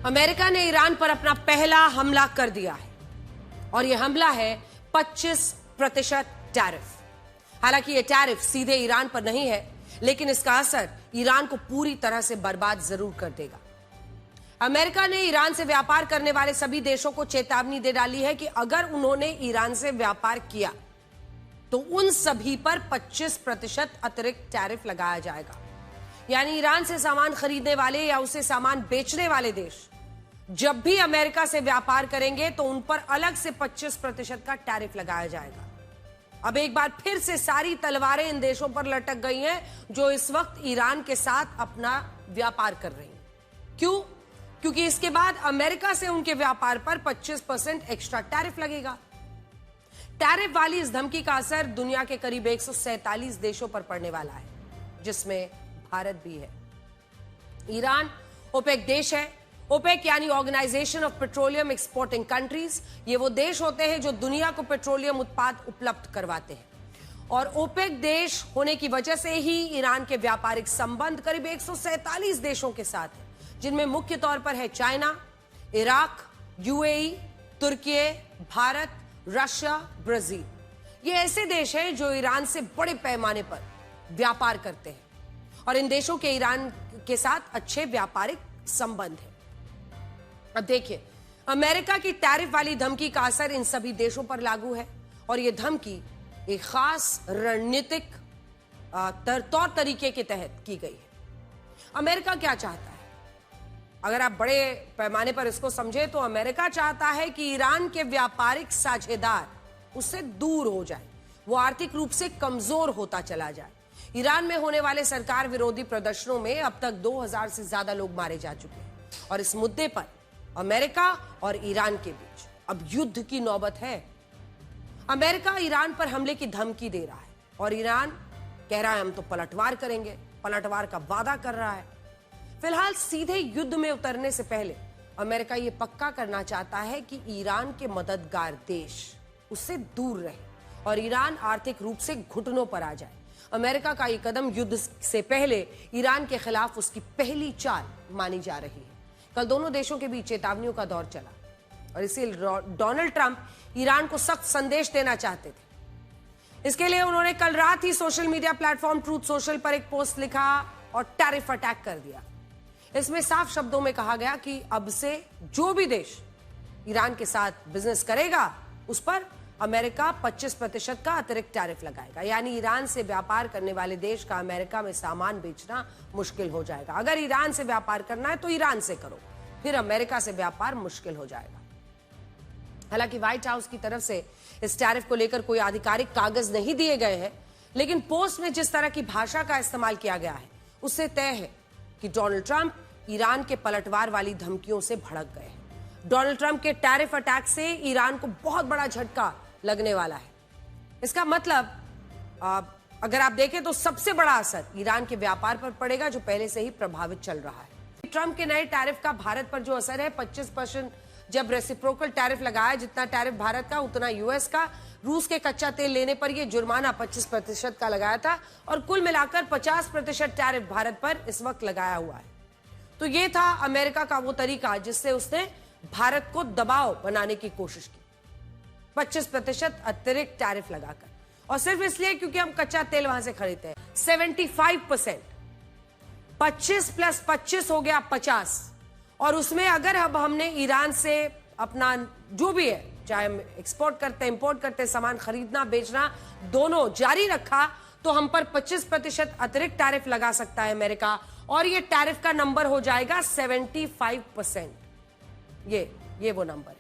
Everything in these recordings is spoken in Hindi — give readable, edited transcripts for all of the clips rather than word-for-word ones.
अमेरिका ने ईरान पर अपना पहला हमला कर दिया है और यह हमला है 25% टैरिफ। हालांकि यह टैरिफ सीधे ईरान पर नहीं है, लेकिन इसका असर ईरान को पूरी तरह से बर्बाद जरूर कर देगा। अमेरिका ने ईरान से व्यापार करने वाले सभी देशों को चेतावनी दे डाली है कि अगर उन्होंने ईरान से व्यापार किया तो उन सभी पर 25% अतिरिक्त टैरिफ लगाया जाएगा। यानी ईरान से सामान खरीदने वाले या उसे सामान बेचने वाले देश जब भी अमेरिका से व्यापार करेंगे तो उन पर अलग से 25% का टैरिफ लगाया जाएगा। अब एक बार फिर से सारी तलवारें इन देशों पर लटक गई हैं जो इस वक्त ईरान के साथ अपना व्यापार कर रही हैं। क्यों? क्योंकि इसके बाद अमेरिका से उनके व्यापार पर 25% एक्स्ट्रा टैरिफ लगेगा। टैरिफ वाली इस धमकी का असर दुनिया के करीब 147 देशों पर पड़ने वाला है, जिसमें भारत भी है। ईरान ओपेक देश है। ओपेक यानी organisation of petroleum exporting countries. ये वो देश होते हैं जो दुनिया को पेट्रोलियम उत्पाद उपलब्ध करवाते हैं, और ओपेक देश होने की वजह से ही ईरान के व्यापारिक संबंध करीब 147 देशों के साथ है, जिनमें मुख्य तौर पर है चाइना, इराक, यूएई, तुर्की, भारत, रशिया, ब्राजील। ये ऐसे देश हैं जो ईरान से बड़े पैमाने पर व्यापार करते हैं और इन देशों के ईरान के साथ अच्छे व्यापारिक संबंध हैं। अब देखिए, अमेरिका की टैरिफ वाली धमकी का असर इन सभी देशों पर लागू है और यह धमकी एक खास रणनीतिक तौर तरीके के तहत की गई है। अमेरिका क्या चाहता है? अगर आप बड़े पैमाने पर इसको समझे तो अमेरिका चाहता है कि ईरान के व्यापारिक साझेदार उससे दूर हो जाए, वो आर्थिक रूप से कमजोर होता चला जाए। ईरान में होने वाले सरकार विरोधी प्रदर्शनों में अब तक 2000 से ज्यादा लोग मारे जा चुके हैं और इस मुद्दे पर अमेरिका और ईरान के बीच अब युद्ध की नौबत है। अमेरिका ईरान पर हमले की धमकी दे रहा है और ईरान कह रहा है हम तो पलटवार करेंगे, पलटवार का वादा कर रहा है। फिलहाल सीधे युद्ध में उतरने से पहले अमेरिका यह पक्का करना चाहता है कि ईरान के मददगार देश उससे दूर रहे और ईरान आर्थिक रूप से घुटनों पर आ जाए। अमेरिका का यह कदम युद्ध से पहले ईरान के खिलाफ उसकी पहली चाल मानी जा रही है। कल दोनों देशों के बीच चेतावनियों का दौर चला और इसीलिए डोनाल्ड ट्रंप ईरान को सख्त संदेश देना चाहते थे। इसके लिए उन्होंने कल रात ही social media platform Truth Social पर एक पोस्ट लिखा और टैरिफ अटैक कर दिया। इसमें साफ शब्दों में कहा गया कि अब से जो भी देश ईरान के साथ बिजनेस करेगा उस पर अमेरिका 25% का अतिरिक्त टैरिफ लगाएगा। यानी ईरान से व्यापार करने वाले देश का अमेरिका में सामान बेचना मुश्किल हो जाएगा। अगर ईरान से व्यापार करना है तो ईरान से करो, फिर अमेरिका से व्यापार मुश्किल हो जाएगा। हालांकि व्हाइट हाउस की तरफ से इस टैरिफ को लेकर कोई आधिकारिक कागज नहीं दिए गए हैं, लेकिन पोस्ट में जिस तरह की भाषा का इस्तेमाल किया गया है उससे तय है कि डोनाल्ड ट्रंप ईरान के पलटवार वाली धमकियों से भड़क गए हैं। डोनाल्ड ट्रंप के टैरिफ अटैक से ईरान को बहुत बड़ा झटका लगने वाला है। इसका मतलब अगर आप देखें तो सबसे बड़ा असर ईरान के व्यापार पर पड़ेगा जो पहले से ही प्रभावित चल रहा है। ट्रंप के नए टैरिफ का भारत पर जो असर है, 25% जब रेसिप्रोकल टैरिफ लगाया, जितना टैरिफ भारत का उतना यूएस का। रूस के कच्चा तेल लेने पर यह जुर्माना 25% का लगाया था और कुल मिलाकर 50% टैरिफ भारत पर इस वक्त लगाया हुआ है। तो यह था अमेरिका का वो तरीका जिससे उसने भारत को दबाव बनाने की कोशिश की, 25% अतिरिक्त टैरिफ लगाकर, और सिर्फ इसलिए क्योंकि हम कच्चा तेल वहां से खरीदते हैं। 75%, 25 + 25 हो गया 50, और उसमें अगर अब हमने ईरान से अपना जो भी है, चाहे हम एक्सपोर्ट करते हैं, इंपोर्ट करते हैं, सामान खरीदना बेचना दोनों जारी रखा तो हम पर 25% अतिरिक्त टैरिफ लगा सकता है अमेरिका, और ये टैरिफ का नंबर हो जाएगा 75%। ये वो नंबर है,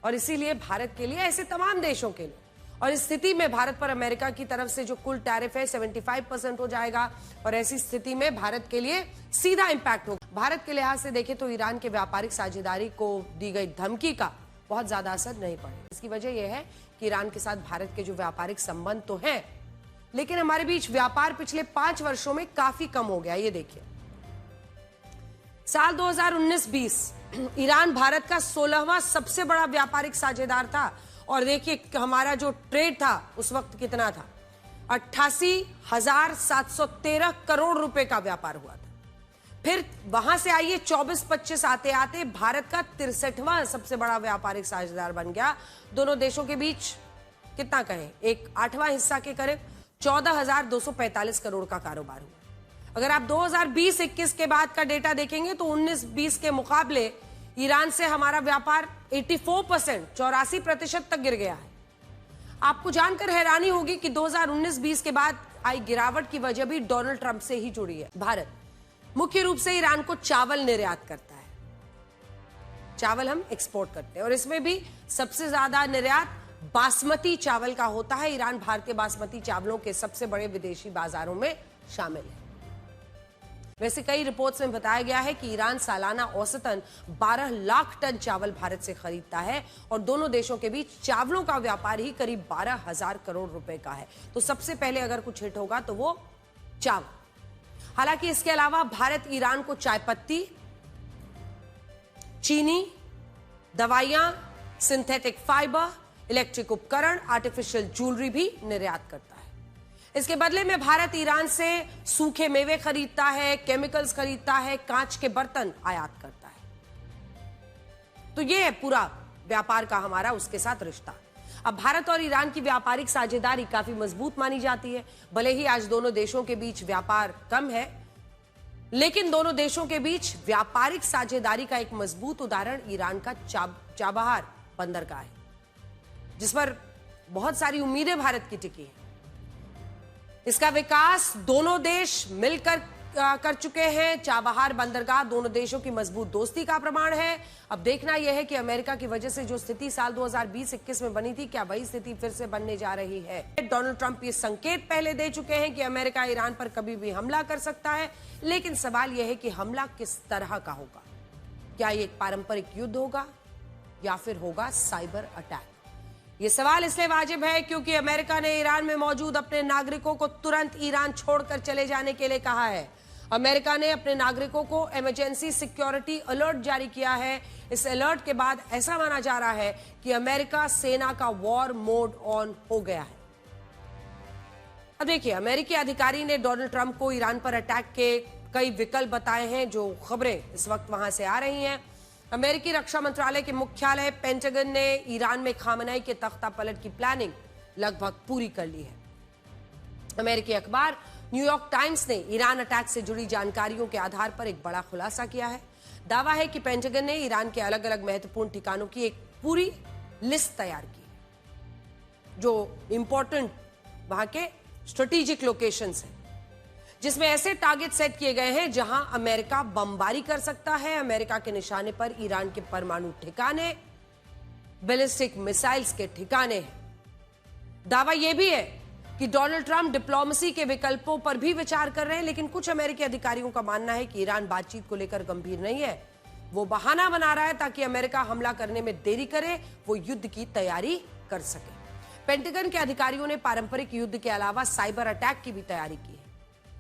और इसीलिए भारत के लिए, ऐसे तमाम देशों के लिए, और इस स्थिति में भारत पर अमेरिका की तरफ से जो कुल टैरिफ है 75% हो जाएगा, और ऐसी स्थिति में भारत के लिए सीधा इंपैक्ट होगा। भारत के लिहाज से देखें तो ईरान के व्यापारिक साझेदारी को दी गई धमकी का बहुत ज्यादा असर नहीं पड़ेगा। इसकी वजह यह है कि ईरान के साथ भारत के जो व्यापारिक संबंध तो हैं, लेकिन हमारे बीच व्यापार पिछले 5 वर्षों में काफी कम हो गया। ये देखिए, साल 2019-20 ईरान भारत का 16वां सबसे बड़ा व्यापारिक साझेदार था, और देखिए हमारा जो ट्रेड था उस वक्त कितना था, 88,713 करोड़ रुपए का व्यापार हुआ था। फिर वहां से आइए 24-25 आते आते भारत का 63वां सबसे बड़ा व्यापारिक साझेदार बन गया। दोनों देशों के बीच कितना कहें, एक 8वां हिस्सा के करीब 14,245 करोड़ का कारोबार हुआ। अगर आप 2020-21 के बाद का डेटा देखेंगे तो 19-20 के मुकाबले ईरान से हमारा व्यापार 84%, 84% तक गिर गया है। आपको जानकर हैरानी होगी कि 2019-20 के बाद आई गिरावट की वजह भी डोनाल्ड ट्रंप से ही जुड़ी है। भारत मुख्य रूप से ईरान को चावल निर्यात करता है, चावल हम एक्सपोर्ट करते हैं और इसमें भी सबसे ज्यादा निर्यात बासमती चावल का होता है। ईरान भारतीय बासमती चावलों के सबसे बड़े विदेशी बाजारों में शामिल है। वैसे कई रिपोर्ट्स में बताया गया है कि ईरान सालाना औसतन 12 लाख टन चावल भारत से खरीदता है और दोनों देशों के बीच चावलों का व्यापार ही करीब 12,000 करोड़ रुपए का है। तो सबसे पहले अगर कुछ हिट होगा तो वो चावल। हालांकि इसके अलावा भारत ईरान को चाय पत्ती, चीनी, दवाइयां, सिंथेटिक फाइबर, इलेक्ट्रिक उपकरण, आर्टिफिशियल ज्वेलरी भी निर्यात करता है। इसके बदले में भारत ईरान से सूखे मेवे खरीदता है, केमिकल्स खरीदता है, कांच के बर्तन आयात करता है। तो यह है पूरा व्यापार का हमारा उसके साथ रिश्ता। अब भारत और ईरान की व्यापारिक साझेदारी काफी मजबूत मानी जाती है। भले ही आज दोनों देशों के बीच व्यापार कम है, लेकिन दोनों देशों के बीच व्यापारिक साझेदारी का एक मजबूत उदाहरण ईरान का चाबहार बंदरगाह है, जिस पर बहुत सारी उम्मीदें भारत की टिकी हैं। इसका विकास दोनों देश मिलकर कर चुके हैं। चाबहार बंदरगाह दोनों देशों की मजबूत दोस्ती का प्रमाण है। अब देखना यह है कि अमेरिका की वजह से जो स्थिति साल 2020-21 में बनी थी, क्या वही स्थिति फिर से बनने जा रही है। डोनाल्ड ट्रंप ये संकेत पहले दे चुके हैं कि अमेरिका ईरान पर कभी भी हमला कर सकता है, लेकिन सवाल यह है कि हमला किस तरह का होगा। क्या ये एक पारंपरिक युद्ध होगा या फिर होगा साइबर अटैक? ये सवाल इसलिए वाजिब है क्योंकि अमेरिका ने ईरान में मौजूद अपने नागरिकों को तुरंत ईरान छोड़कर चले जाने के लिए कहा है। अमेरिका ने अपने नागरिकों को इमरजेंसी सिक्योरिटी अलर्ट जारी किया है। इस अलर्ट के बाद ऐसा माना जा रहा है कि अमेरिका सेना का वॉर मोड ऑन हो गया है। अब देखिए, अमेरिकी अधिकारी ने डोनाल्ड ट्रंप को ईरान पर अटैक के कई विकल्प बताए हैं, जो खबरें इस वक्त वहां से आ रही हैं। अमेरिकी रक्षा मंत्रालय के मुख्यालय पेंटागन ने ईरान में खामनेई के तख्ता पलट की प्लानिंग लगभग पूरी कर ली है। अमेरिकी अखबार न्यूयॉर्क टाइम्स ने ईरान अटैक से जुड़ी जानकारियों के आधार पर एक बड़ा खुलासा किया है। दावा है कि पेंटागन ने ईरान के अलग अलग महत्वपूर्ण ठिकानों की एक पूरी लिस्ट तैयार की है, जो इंपॉर्टेंट वहां के स्ट्रेटेजिक लोकेशंस हैं, जिसमें ऐसे टारगेट सेट किए गए हैं जहां अमेरिका बमबारी कर सकता है। अमेरिका के निशाने पर ईरान के परमाणु ठिकाने, बैलिस्टिक मिसाइल्स के ठिकाने हैं। दावा यह भी है कि डोनाल्ड ट्रंप डिप्लोमेसी के विकल्पों पर भी विचार कर रहे हैं, लेकिन कुछ अमेरिकी अधिकारियों का मानना है कि ईरान बातचीत को लेकर गंभीर नहीं है। वो बहाना बना रहा है ताकि अमेरिका हमला करने में देरी करे, वो युद्ध की तैयारी कर सके। पेंटागन के अधिकारियों ने पारंपरिक युद्ध के अलावा साइबर अटैक की भी तैयारी की है।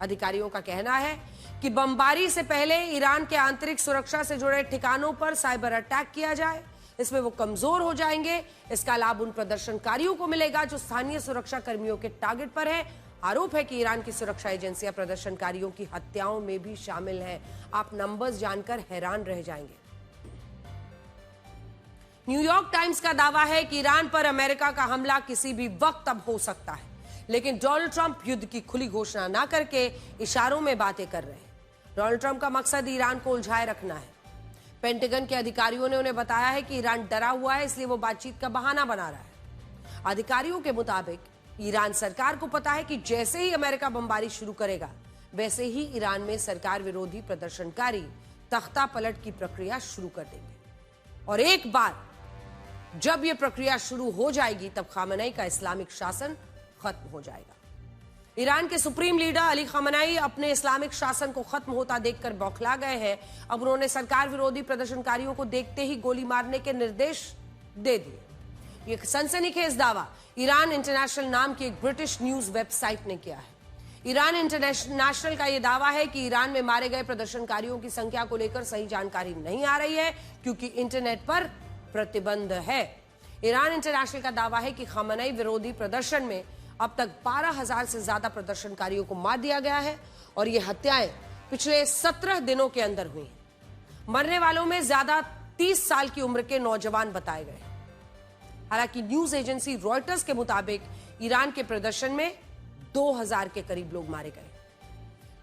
अधिकारियों का कहना है कि बमबारी से पहले ईरान के आंतरिक सुरक्षा से जुड़े ठिकानों पर साइबर अटैक किया जाए। इसमें वो कमजोर हो जाएंगे। इसका लाभ उन प्रदर्शनकारियों को मिलेगा जो स्थानीय सुरक्षा कर्मियों के टारगेट पर है। आरोप है कि ईरान की सुरक्षा एजेंसियां प्रदर्शनकारियों की हत्याओं में भी शामिल हैं। आप नंबर्स जानकर हैरान रह जाएंगे। न्यूयॉर्क टाइम्स का दावा है कि ईरान पर अमेरिका का हमला किसी भी वक्त अब हो सकता है, लेकिन डोनाल्ड ट्रंप युद्ध की खुली घोषणा ना करके इशारों में बातें कर रहे हैं। डोनाल्ड ट्रंप का मकसद ईरान को उलझाए रखना है। पेंटागन के अधिकारियों ने उन्हें बताया है कि ईरान डरा हुआ है, इसलिए वो बातचीत का बहाना बना रहा है। अधिकारियों के मुताबिक ईरान सरकार को पता है कि जैसे ही अमेरिका बमबारी शुरू करेगा, वैसे ही ईरान में सरकार विरोधी प्रदर्शनकारी तख्ता पलट की प्रक्रिया शुरू कर देंगे और एक बार जब यह प्रक्रिया शुरू हो जाएगी, तब खामनेई का इस्लामिक शासन खत्म हो जाएगा। ईरान के सुप्रीम लीडर अली खामनेई अपने इस्लामिक शासन को खत्म होता देखकर बौखला गए हैं। अब उन्होंने सरकार विरोधी प्रदर्शनकारियों को देखते ही गोली मारने के निर्देश दे दिए। यह सनसनीखेज दावा ईरान इंटरनेशनल नाम की एक ब्रिटिश न्यूज वेबसाइट ने किया है। ईरान इंटरनेशनल का यह दावा है कि ईरान में मारे गए प्रदर्शनकारियों की संख्या को लेकर सही जानकारी नहीं आ रही है, क्योंकि इंटरनेट पर प्रतिबंध है। ईरान इंटरनेशनल का दावा है कि खामनेई विरोधी प्रदर्शन में अब तक 12,000 से ज्यादा प्रदर्शनकारियों को मार दिया गया है और ये हत्याएं पिछले 17 दिनों के अंदर हुई हैं। मरने वालों में ज्यादा 30 साल की उम्र के नौजवान बताए गए। हालांकि न्यूज एजेंसी रॉयटर्स के मुताबिक ईरान के प्रदर्शन में 2000 के करीब लोग मारे गए।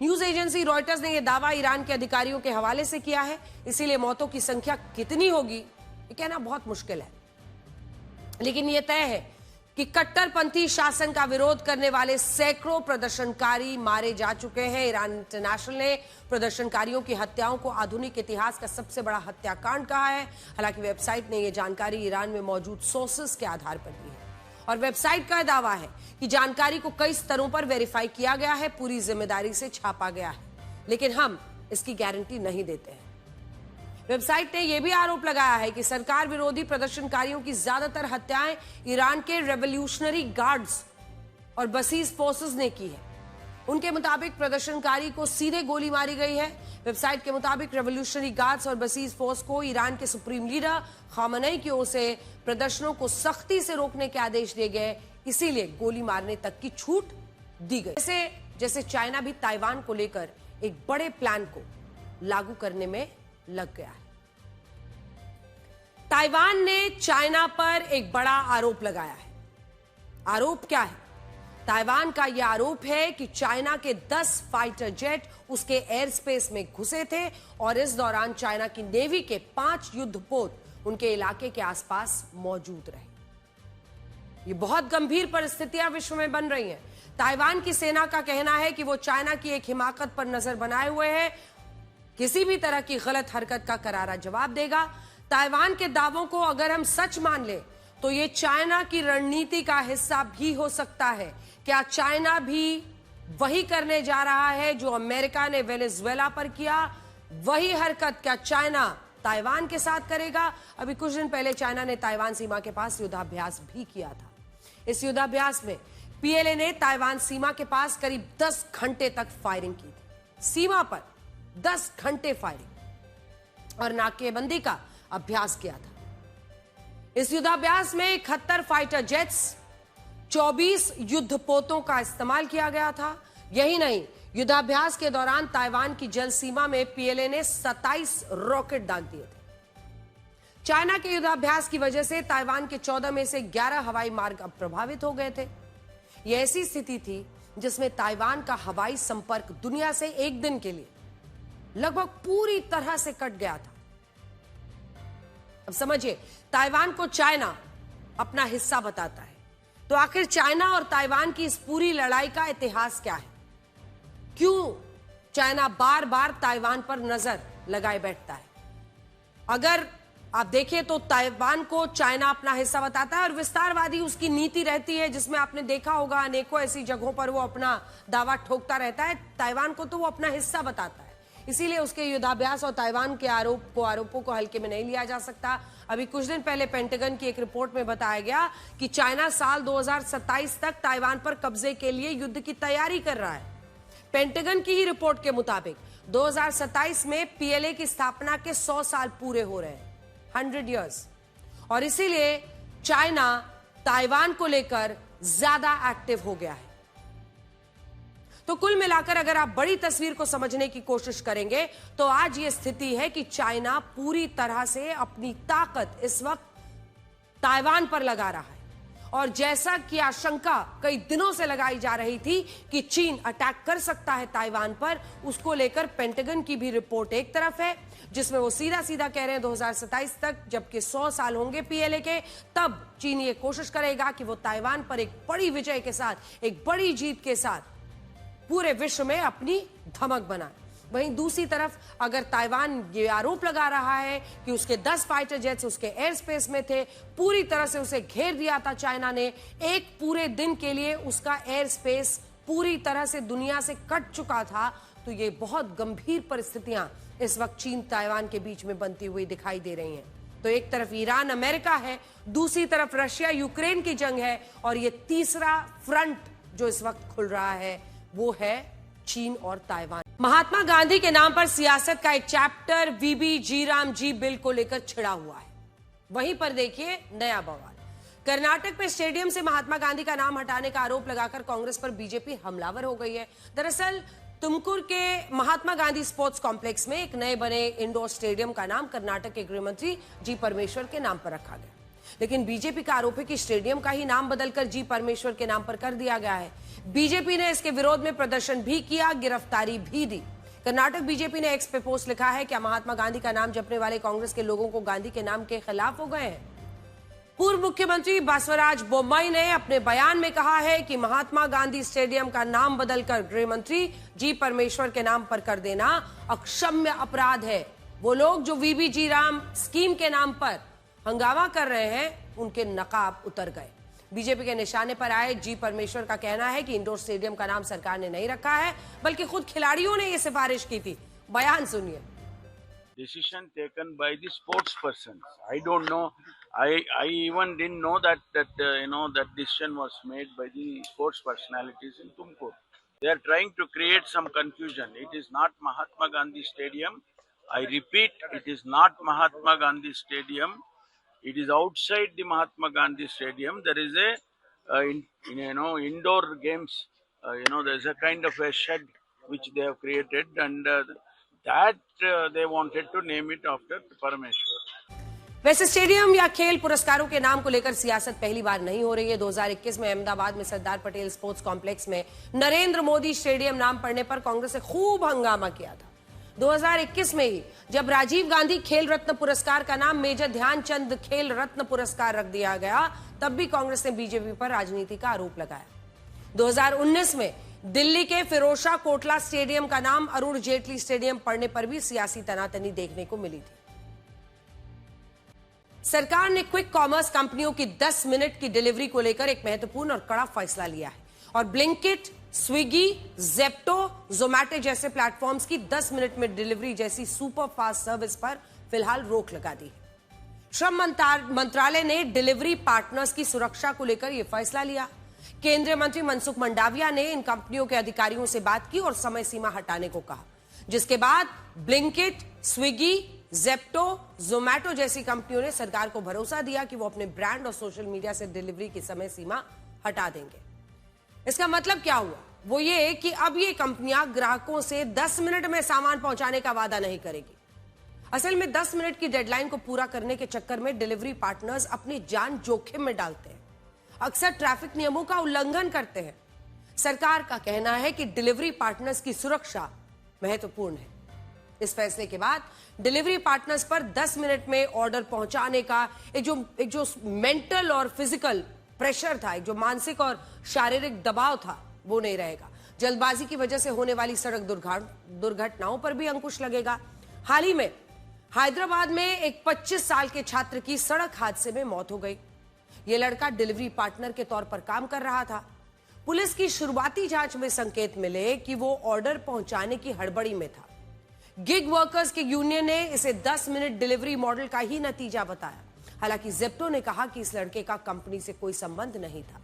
न्यूज एजेंसी रॉयटर्स ने यह दावा ईरान के अधिकारियों के हवाले से किया है, इसीलिए मौतों की संख्या कितनी होगी ये कहना बहुत मुश्किल है। लेकिन यह तय है कि कट्टरपंथी शासन का विरोध करने वाले सैकड़ों प्रदर्शनकारी मारे जा चुके हैं। ईरान इंटरनेशनल ने प्रदर्शनकारियों की हत्याओं को आधुनिक इतिहास का सबसे बड़ा हत्याकांड कहा है। हालांकि वेबसाइट ने यह जानकारी ईरान में मौजूद सोर्सेस के आधार पर दी है और वेबसाइट का दावा है कि जानकारी को कई स्तरों पर वेरीफाई किया गया है, पूरी जिम्मेदारी से छापा गया है, लेकिन हम इसकी गारंटी नहीं देते हैं। वेबसाइट ने यह भी आरोप लगाया है कि सरकार विरोधी प्रदर्शनकारियों की ज्यादातर हत्याएं ईरान के रेवोल्यूशनरी गार्ड्स और बसीज फोर्सेस ने की है। उनके मुताबिक प्रदर्शनकारी को सीधे गोली मारी गई है। वेबसाइट के मुताबिक रेवोल्यूशनरी गार्ड्स और बसीज फोर्स को ईरान के सुप्रीम लीडर खामेनेई की ओर से प्रदर्शनों को सख्ती से रोकने के आदेश दिए गए, इसीलिए गोली मारने तक की छूट दी गई। जैसे चाइना भी ताइवान को लेकर एक बड़े प्लान को लागू करने में लग गया है। ताइवान ने चाइना पर एक बड़ा आरोप लगाया है। आरोप क्या है? ताइवान का यह आरोप है कि चाइना के 10 फाइटर जेट उसके एयर स्पेस में घुसे थे और इस दौरान चाइना की नेवी के 5 युद्धपोत उनके इलाके के आसपास मौजूद रहे। ये बहुत गंभीर परिस्थितियां विश्व में बन रही हैं। ताइवान की सेना का कहना है कि वो चाइना की एक हिमाकत पर नजर बनाए हुए है, किसी भी तरह की गलत हरकत का करारा जवाब देगा। ताइवान के दावों को अगर हम सच मान लें तो ये चाइना की रणनीति का हिस्सा भी हो सकता है। क्या चाइना भी वही करने जा रहा है जो अमेरिका ने वेनेजुएला पर किया? वही हरकत क्या चाइना ताइवान के साथ करेगा? अभी कुछ दिन पहले चाइना ने ताइवान सीमा के पास युद्धाभ्यास भी किया था। इस युद्धाभ्यास में पीएलए ने ताइवान सीमा के पास करीब 10 घंटे तक फायरिंग की थी। सीमा पर 10 घंटे फायरिंग और नाकेबंदी का अभ्यास किया था। इस युद्धाभ्यास में 71 फाइटर जेट्स, 24 युद्धपोतों का इस्तेमाल किया गया था। यही नहीं, युद्धाभ्यास के दौरान ताइवान की जल सीमा में पीएलए ने 27 रॉकेट दाग दिए थे। चाइना के युद्धाभ्यास की वजह से ताइवान के 14 में से 11 हवाई मार्ग अब प्रभावित हो गए थे। यह ऐसी स्थिति थी जिसमें ताइवान का हवाई संपर्क दुनिया से एक दिन के लिए लगभग पूरी तरह से कट गया था। अब समझिए, ताइवान को चाइना अपना हिस्सा बताता है, तो आखिर चाइना और ताइवान की इस पूरी लड़ाई का इतिहास क्या है? क्यों चाइना बार बार ताइवान पर नजर लगाए बैठता है? अगर आप देखें तो ताइवान को चाइना अपना हिस्सा बताता है और विस्तारवादी उसकी नीति रहती है, जिसमें आपने देखा होगा अनेकों ऐसी जगहों पर वो अपना दावा ठोकता रहता है। ताइवान को तो वो अपना हिस्सा बताता है, इसीलिए उसके युद्धाभ्यास और ताइवान के आरोपों को हल्के में नहीं लिया जा सकता। अभी कुछ दिन पहले पेंटागन की एक रिपोर्ट में बताया गया कि चाइना साल 2027 तक ताइवान पर कब्जे के लिए युद्ध की तैयारी कर रहा है। पेंटागन की ही रिपोर्ट के मुताबिक 2027 में पीएलए की स्थापना के 100 साल पूरे हो रहे हैं, 100 years, और इसीलिए चाइना ताइवान को लेकर ज्यादा एक्टिव हो गया है। तो कुल मिलाकर अगर आप बड़ी तस्वीर को समझने की कोशिश करेंगे तो आज ये स्थिति है कि चाइना पूरी तरह से अपनी ताकत इस वक्त ताइवान पर लगा रहा है। और जैसा कि आशंका कई दिनों से लगाई जा रही थी कि चीन अटैक कर सकता है ताइवान पर, उसको लेकर पेंटागन की भी रिपोर्ट एक तरफ है, जिसमें वो सीधा सीधा कह रहे हैं 2027 तक, जबकि 100 साल होंगे पीएलए के, तब चीन ये कोशिश करेगा कि वो ताइवान पर एक बड़ी विजय के साथ, एक बड़ी जीत के साथ पूरे विश्व में अपनी धमक बनाए। वहीं दूसरी तरफ अगर ताइवान ये आरोप लगा रहा है कि उसके 10 फाइटर जेट्स उसके एयर स्पेस में थे, पूरी तरह से उसे घेर दिया था चाइना ने, एक पूरे दिन के लिए उसका एयर स्पेस पूरी तरह से दुनिया से कट चुका था, तो ये बहुत गंभीर परिस्थितियां इस वक्त चीन ताइवान के बीच में बनती हुई दिखाई दे रही हैं। तो एक तरफ ईरान अमेरिका है, दूसरी तरफ रशिया यूक्रेन की जंग है, और ये तीसरा फ्रंट जो इस वक्त खुल रहा है वो है चीन और ताइवान। महात्मा गांधी के नाम पर सियासत का एक चैप्टर वीबी जी राम जी बिल को लेकर छिड़ा हुआ है। वहीं पर देखिए नया बवाल। कर्नाटक में स्टेडियम से महात्मा गांधी का नाम हटाने का आरोप लगाकर कांग्रेस पर बीजेपी हमलावर हो गई है। दरअसल तुमकुर के महात्मा गांधी स्पोर्ट्स कॉम्प्लेक्स में एक नए बने इंडोर स्टेडियम का नाम कर्नाटक के गृह मंत्री जी परमेश्वर के नाम पर रखा गया, लेकिन बीजेपी का आरोप है कि स्टेडियम का ही नाम बदलकर जी परमेश्वर के नाम पर कर दिया गया है। बीजेपी ने इसके विरोध में प्रदर्शन भी किया, गिरफ्तारी भी दी। कर्नाटक बीजेपी ने एक्स पे पोस्ट लिखा है, क्या महात्मा गांधी का नाम जपने वाले कांग्रेस के लोगों को गांधी के नाम के खिलाफ हो गए हैं? पूर्व मुख्यमंत्री बसवराज बोम्मई ने अपने बयान में कहा है कि महात्मा गांधी स्टेडियम का नाम बदलकर गृह मंत्री जी परमेश्वर के नाम पर कर देना अक्षम्य अपराध है। वो लोग जो वीबीजी राम स्कीम के नाम पर हंगामा कर रहे हैं, उनके नकाब उतर गए। बीजेपी के निशाने पर आए जी परमेश्वर का कहना है कि इंडोर स्टेडियम का नाम सरकार ने नहीं रखा है, बल्कि खुद खिलाड़ियों ने यह सिफारिश की थी। बयान सुनिए। Decision taken by the sports persons. I don't know. I even didn't know that that decision was made by the sports personalities in Tumkur. They are trying to create some confusion. It is not Mahatma Gandhi Stadium. I repeat, it is not Mahatma Gandhi Stadium. It is outside the Mahatma Gandhi Stadium. There is a indoor games. There is a kind of a shed which they have created, and that they wanted to name it after Parameshwar. वैसे स्टेडियम या खेल पुरस्कारों के नाम को लेकर सियासत पहली बार नहीं हो रही है। 2021 में अहमदाबाद में सरदार पटेल स्पोर्ट्स कॉम्प्लेक्स में नरेंद्र मोदी स्टेडियम नाम पड़ने पर कांग्रेस ने खूब हंगामा किया था। 2021 में ही जब राजीव गांधी खेल रत्न पुरस्कार का नाम मेजर ध्यानचंद खेल रत्न पुरस्कार रख दिया गया, तब भी कांग्रेस ने बीजेपी पर राजनीति का आरोप लगाया। 2019 में दिल्ली के फिरोजशाह कोटला स्टेडियम का नाम अरुण जेटली स्टेडियम पड़ने पर भी सियासी तनातनी देखने को मिली थी। सरकार ने क्विक कॉमर्स कंपनियों की 10 मिनट की डिलीवरी को लेकर एक महत्वपूर्ण और कड़ा फैसला लिया है और ब्लिंकिट, स्विगी, जेप्टो, जोमैटो जैसे प्लेटफॉर्म्स की 10 मिनट में डिलीवरी जैसी सुपर फास्ट सर्विस पर फिलहाल रोक लगा दी है। श्रम मंत्रालय ने डिलीवरी पार्टनर्स की सुरक्षा को लेकर यह फैसला लिया। केंद्रीय मंत्री मनसुख मंडाविया ने इन कंपनियों के अधिकारियों से बात की और समय सीमा हटाने को कहा, जिसके बाद ब्लिंकिट, स्विगी, जेप्टो, जोमैटो जैसी कंपनियों ने सरकार को भरोसा दिया कि वो अपने ब्रांड और सोशल मीडिया से डिलीवरी की समय सीमा हटा देंगे। इसका मतलब क्या हुआ? वो ये कि अब ये कंपनियां ग्राहकों से 10 मिनट में सामान पहुंचाने का वादा नहीं करेगी। असल में 10 मिनट की डेडलाइन को पूरा करने के चक्कर में डिलीवरी पार्टनर्स अपनी जान जोखिम में डालते हैं, अक्सर ट्रैफिक नियमों का उल्लंघन करते हैं। सरकार का कहना है कि डिलीवरी पार्टनर्स की सुरक्षा महत्वपूर्ण है। इस फैसले के बाद डिलीवरी पार्टनर्स पर 10 मिनट में ऑर्डर पहुंचाने का एक जो मेंटल और फिजिकल प्रेशर था, एक जो मानसिक और शारीरिक दबाव था, वो नहीं रहेगा। जल्दबाजी की वजह से होने वाली सड़क दुर्घटनाओं पर भी अंकुश लगेगा। हाल ही में हैदराबाद में एक 25 साल के छात्र की सड़क हादसे में मौत हो गई। यह लड़का डिलीवरी पार्टनर के तौर पर काम कर रहा था। पुलिस की शुरुआती जांच में संकेत मिले कि वो ऑर्डर पहुंचाने की हड़बड़ी में था। गिग वर्कर्स के यूनियन ने इसे 10 मिनट डिलीवरी मॉडल का ही नतीजा बताया। हालांकि जेप्टो ने कहा कि इस लड़के का कंपनी से कोई संबंध नहीं था।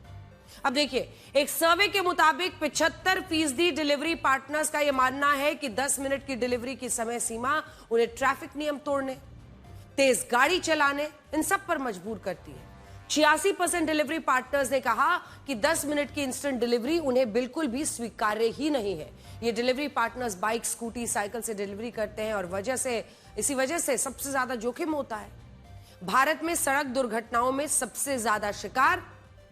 अब देखिए, एक सर्वे के मुताबिक 75% डिलीवरी पार्टनर्स का यह मानना है कि 10 मिनट की डिलीवरी की समय सीमा उन्हें ट्रैफिक नियम तोड़ने, तेज गाड़ी चलाने, इन सब पर मजबूर करती है। 86% डिलीवरी पार्टनर्स ने कहा कि 10 मिनट की इंस्टेंट डिलीवरी उन्हें बिल्कुल भी स्वीकार्य ही नहीं है। ये delivery partners bike, scooty, cycle से डिलीवरी करते हैं और इसी वजह से सबसे ज्यादा जोखिम होता है। भारत में सड़क दुर्घटनाओं में सबसे ज्यादा शिकार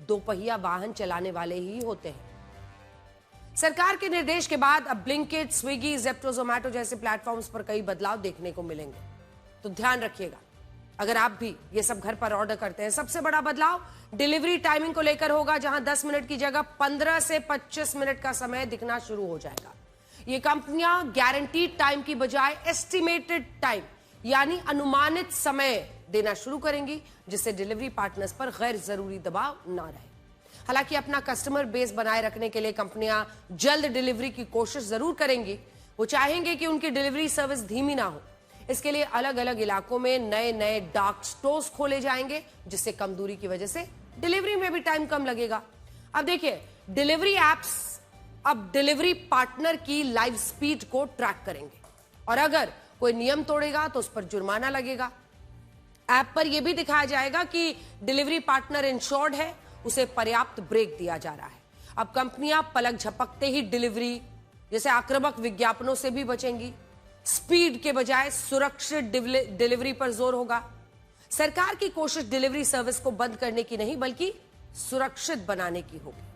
दोपहिया वाहन चलाने वाले ही होते हैं। सरकार के निर्देश के बाद अब ब्लिंकिट, स्विगी, जेप्टो, जोमैटो जैसे प्लेटफॉर्म्स पर कई बदलाव देखने को मिलेंगे, तो ध्यान रखिएगा अगर आप भी ये सब घर पर ऑर्डर करते हैं। सबसे बड़ा बदलाव डिलीवरी टाइमिंग को लेकर होगा, जहां 10 मिनट की जगह 15 से 25 मिनट का समय दिखना शुरू हो जाएगा। ये कंपनियां गारंटीड टाइम की बजाय एस्टिमेटेड टाइम यानी अनुमानित समय देना शुरू करेंगी, जिससे डिलीवरी पार्टनर्स पर गैर जरूरी दबाव ना रहे। हालांकि अपना कस्टमर बेस बनाए रखने के लिए कंपनियां जल्द डिलीवरी की कोशिश जरूर करेंगी। वो चाहेंगे कि उनकी डिलीवरी सर्विस धीमी ना हो। इसके लिए अलग अलग इलाकों में नए डार्क स्टोर्स खोले जाएंगे, जिससे कम दूरी की वजह से डिलीवरी में भी टाइम कम लगेगा। अब देखिए, डिलीवरी एप्स अब डिलीवरी पार्टनर की लाइव स्पीड को ट्रैक करेंगे और अगर कोई नियम तोड़ेगा तो उस पर जुर्माना लगेगा। ऐप पर यह भी दिखाया जाएगा कि डिलीवरी पार्टनर इंश्योर्ड है, उसे पर्याप्त ब्रेक दिया जा रहा है। अब कंपनियां पलक झपकते ही डिलीवरी जैसे आक्रामक विज्ञापनों से भी बचेंगी। स्पीड के बजाय सुरक्षित डिलीवरी पर जोर होगा। सरकार की कोशिश डिलीवरी सर्विस को बंद करने की नहीं बल्कि सुरक्षित बनाने की होगी।